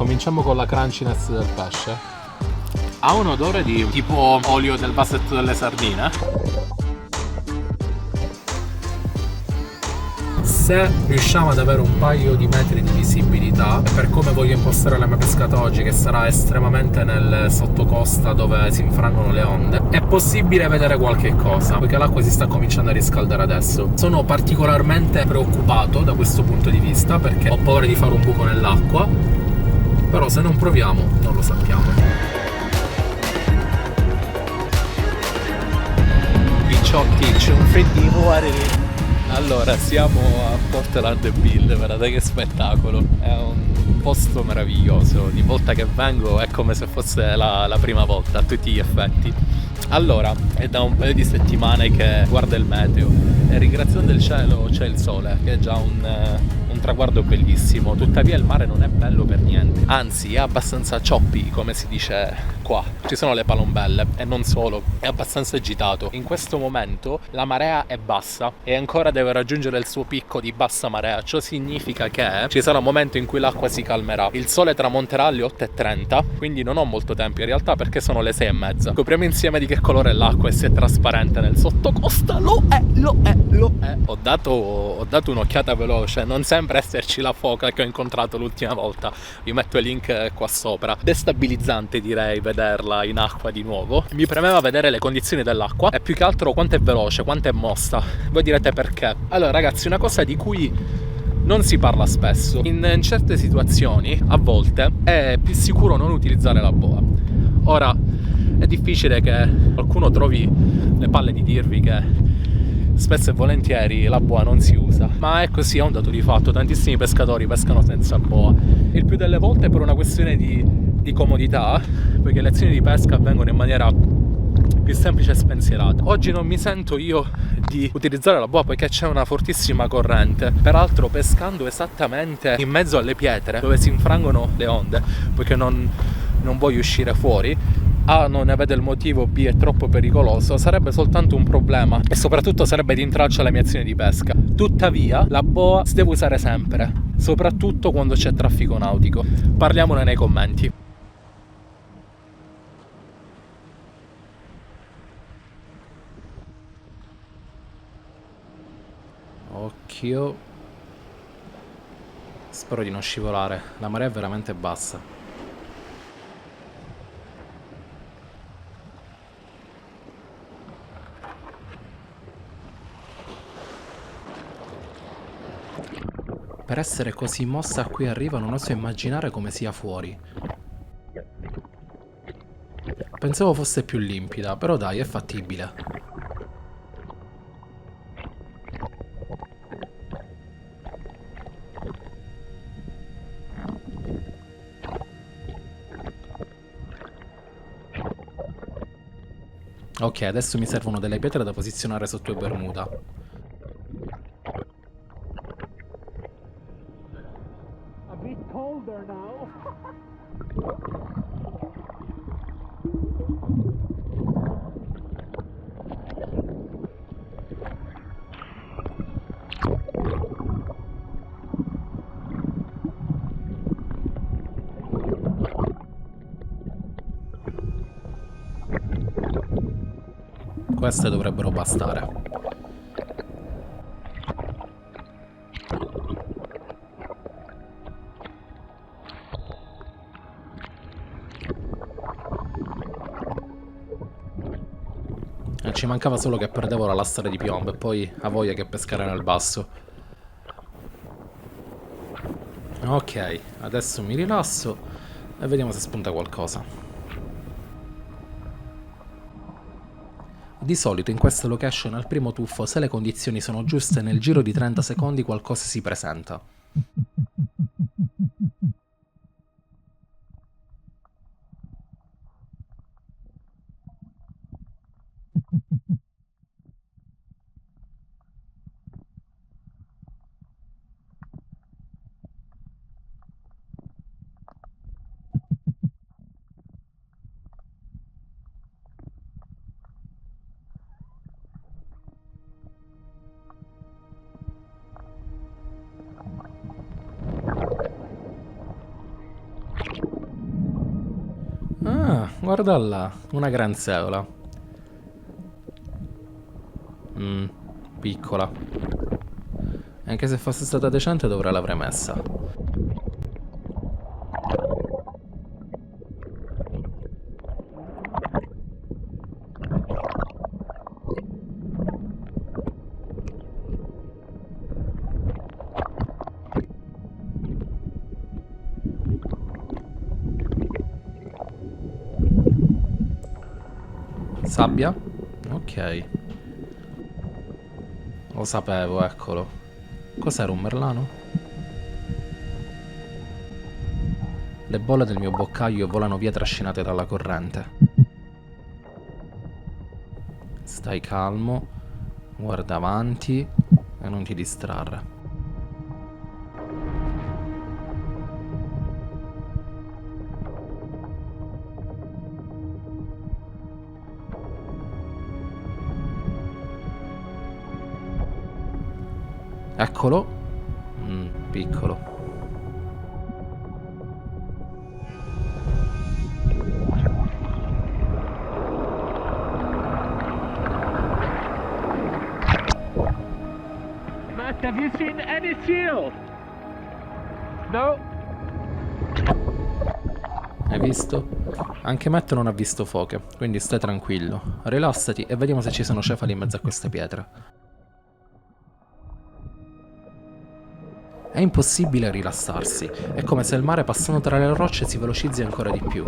cominciamo con la crunchiness del pesce. Ha un odore di tipo olio del vasetto delle sardine. Se riusciamo ad avere un paio di metri di visibilità, per come voglio impostare la mia pescata oggi, che sarà estremamente nel sottocosta dove si infrangono le onde, è possibile vedere qualche cosa, poiché l'acqua si sta cominciando a riscaldare adesso. Sono particolarmente preoccupato da questo punto di vista, perché ho paura di fare un buco nell'acqua, però se non proviamo non lo sappiamo. Picciotti, c'è un freddino, guarda. Allora, siamo a Portland Bill, guardate che spettacolo, è un posto meraviglioso, ogni volta che vengo è come se fosse la prima volta a tutti gli effetti. Allora, è da un paio di settimane che guardo il meteo e ringraziando il cielo c'è il sole, che è già un traguardo bellissimo, tuttavia il mare non è bello per niente, anzi è abbastanza choppy, come si dice qua. Ci sono le palombelle e non solo, è abbastanza agitato. In questo momento la marea è bassa e ancora deve raggiungere il suo picco di bassa marea. Ciò significa che ci sarà un momento in cui l'acqua si calmerà. Il sole tramonterà alle 8:30, quindi non ho molto tempo in realtà perché sono le 6:30. Scopriamo insieme di che colore è l'acqua e se è trasparente nel sottocosta. Lo è. Ho dato un'occhiata veloce, non sembra esserci la foca che ho incontrato l'ultima volta. Vi metto il link qua sopra. Destabilizzante, direi, vederla in acqua di nuovo. Mi premeva vedere le condizioni dell'acqua e più che altro quanto è veloce, quanto è mossa. Voi direte perché? Allora ragazzi, una cosa di cui non si parla spesso, in certe situazioni a volte è più sicuro non utilizzare la boa. Ora è difficile che qualcuno trovi le palle di dirvi che spesso e volentieri la boa non si usa, ma è così, è un dato di fatto. Tantissimi pescatori pescano senza boa, il più delle volte per una questione di comodità, perché le azioni di pesca avvengono in maniera più semplice e spensierata. Oggi non mi sento io di utilizzare la boa poiché c'è una fortissima corrente, peraltro pescando esattamente in mezzo alle pietre dove si infrangono le onde, poiché non voglio uscire fuori. A, non ne vede il motivo, B, è troppo pericoloso, sarebbe soltanto un problema e soprattutto sarebbe di intralcio alle mie azioni di pesca. Tuttavia la boa si deve usare sempre, soprattutto quando c'è traffico nautico. Parliamone nei commenti. Occhio, spero di non scivolare, la marea è veramente bassa. Per essere così mossa a cui arriva non oso immaginare come sia fuori. Pensavo fosse più limpida, però dai, è fattibile. Ok, adesso mi servono delle pietre da posizionare sotto i Bermuda. A bit colder now. Queste dovrebbero bastare. Ci mancava solo che perdevo la lastra di piombo e poi a voglia che pescare nel basso. Ok, adesso mi rilasso e vediamo se spunta qualcosa. Di solito in queste location al primo tuffo, se le condizioni sono giuste, nel giro di 30 secondi qualcosa si presenta. Guarda là, una granzeola. Piccola. Anche se fosse stata decente dovrà l'avrei messa. Sabbia? Ok. Lo sapevo, eccolo. Cos'era, un merlano? Le bolle del mio boccaglio volano via trascinate dalla corrente. Stai calmo, guarda avanti e non ti distrarre. Eccolo. Piccolo. Matt, have you seen any seal? No? Hai visto? Anche Matt non ha visto foche, quindi stai tranquillo. Rilassati e vediamo se ci sono cefali in mezzo a queste pietre. È impossibile rilassarsi, è come se il mare passando tra le rocce si velocizzi ancora di più.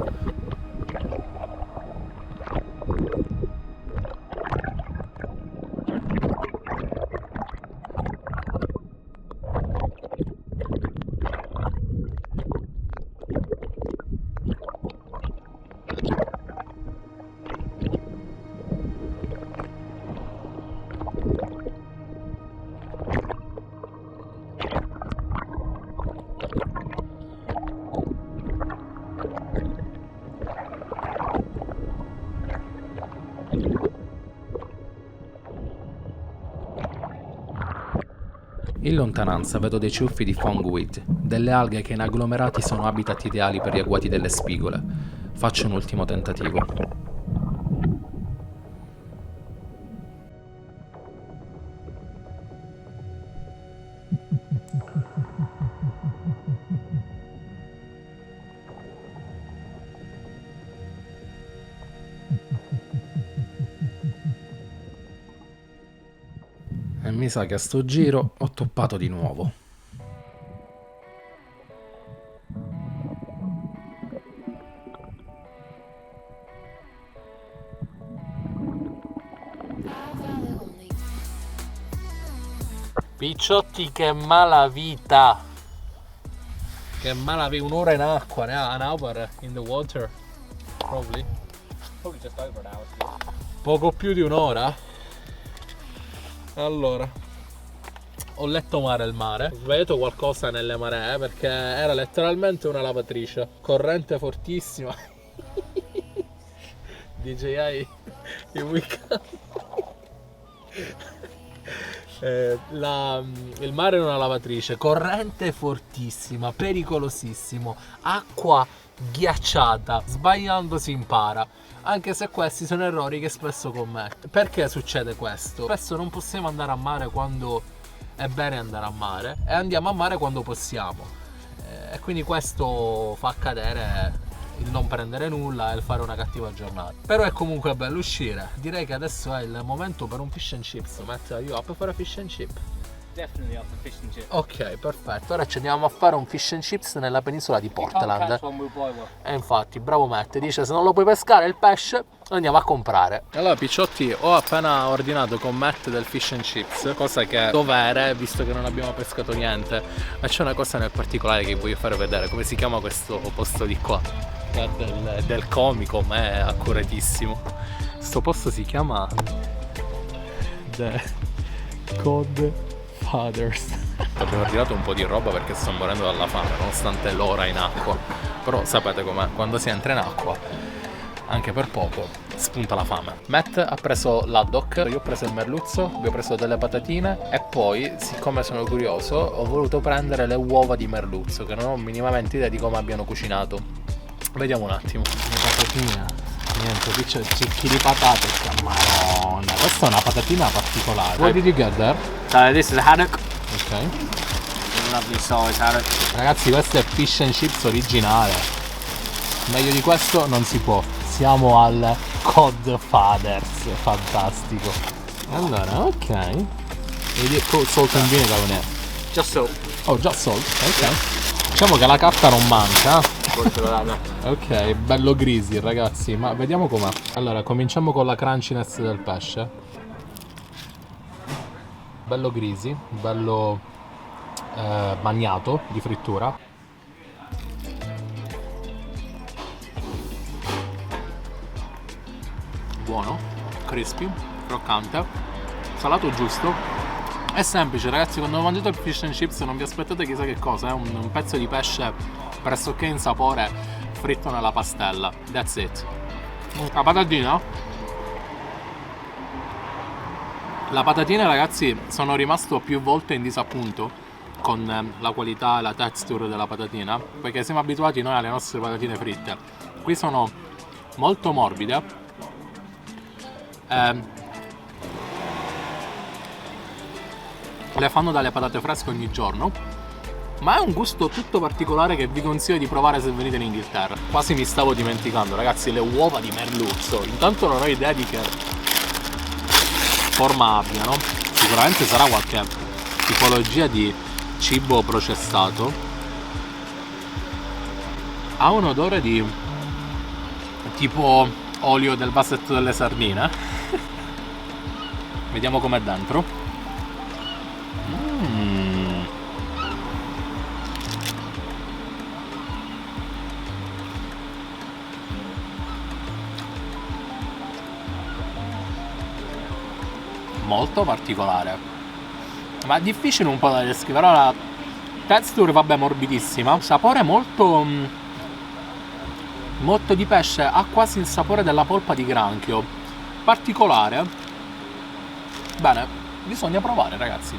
In lontananza vedo dei ciuffi di fongweed, delle alghe che in agglomerati sono habitat ideali per gli agguati delle spigole. Faccio un ultimo tentativo. E mi sa che a sto giro ho toppato di nuovo. Picciotti, che malavita! Che malavita, un'ora in acqua, an hour in the water. Probably just over an hour. poco più di un'ora. Allora, ho letto male il mare, ho sbagliato qualcosa nelle maree perché era letteralmente una lavatrice, corrente fortissima. DJI il weekend. Il mare è una lavatrice, corrente fortissima, pericolosissimo, acqua ghiacciata, sbagliando si impara. Anche se questi sono errori che spesso commetto. Perché succede questo? Spesso non possiamo andare a mare quando è bene andare a mare e andiamo a mare quando possiamo, e quindi questo fa accadere il non prendere nulla e il fare una cattiva giornata. Però è comunque bello uscire. Direi che adesso è il momento per un fish and chips. Matt, are you up for a fish and chip? Definitely up for fish and chips. Ok, perfetto. Ora ci andiamo a fare un fish and chips nella penisola di Portland. E infatti, bravo Matt, dice se non lo puoi pescare il pesce, lo andiamo a comprare. Allora picciotti, ho appena ordinato con Matt del fish and chips, cosa che è dovere visto che non abbiamo pescato niente. Ma c'è una cosa nel particolare che voglio fare vedere, come si chiama questo posto di qua. Del comico, ma è accuratissimo. Questo posto si chiama The Godfathers. Abbiamo ordinato un po' di roba perché sto morendo dalla fame nonostante l'ora in acqua. Però sapete com'è, quando si entra in acqua anche per poco spunta la fame. Matt ha preso l'haddock, io ho preso il merluzzo, abbiamo preso delle patatine e poi, siccome sono curioso, ho voluto prendere le uova di merluzzo che non ho minimamente idea di come abbiano cucinato. Vediamo un attimo. Le patatine Niente, qui c'è cicchi di patate. Madonna, questa è una patatina particolare. What did you get there? So this is haddock. Ok. Lovely size haddock. Ragazzi, questo è fish and chips originale. Meglio di questo non si può. Siamo al Codfathers, fantastico. Allora, ok. Vedi, salt and vinegar on it. Just salt. Oh, just salt, ok. Diciamo che la carta non manca. Ok, bello greasy ragazzi, ma vediamo com'è. Allora, cominciamo con la crunchiness del pesce. Bello greasy, bello bagnato di frittura. Buono, crispy, croccante, salato giusto. È semplice ragazzi, quando mangiate il fish and chips non vi aspettate chissà che cosa, è un pezzo di pesce pressoché insapore fritto nella pastella. That's it. La patatina? La patatina ragazzi, sono rimasto più volte in disappunto con la qualità e la texture della patatina, perché siamo abituati noi alle nostre patatine fritte. Qui sono molto morbide. Le fanno dalle patate fresche ogni giorno, ma è un gusto tutto particolare che vi consiglio di provare se venite in Inghilterra. Quasi mi stavo dimenticando ragazzi, le uova di merluzzo. Intanto non ho idea di che forma abbiano, sicuramente sarà qualche tipologia di cibo processato. Ha un odore di tipo olio del vasetto delle sardine. Vediamo com'è dentro. Molto particolare, ma è difficile un po' da descrivere. La texture vabbè morbidissima, sapore molto di pesce, ha quasi il sapore della polpa di granchio, particolare. Bene, bisogna provare ragazzi.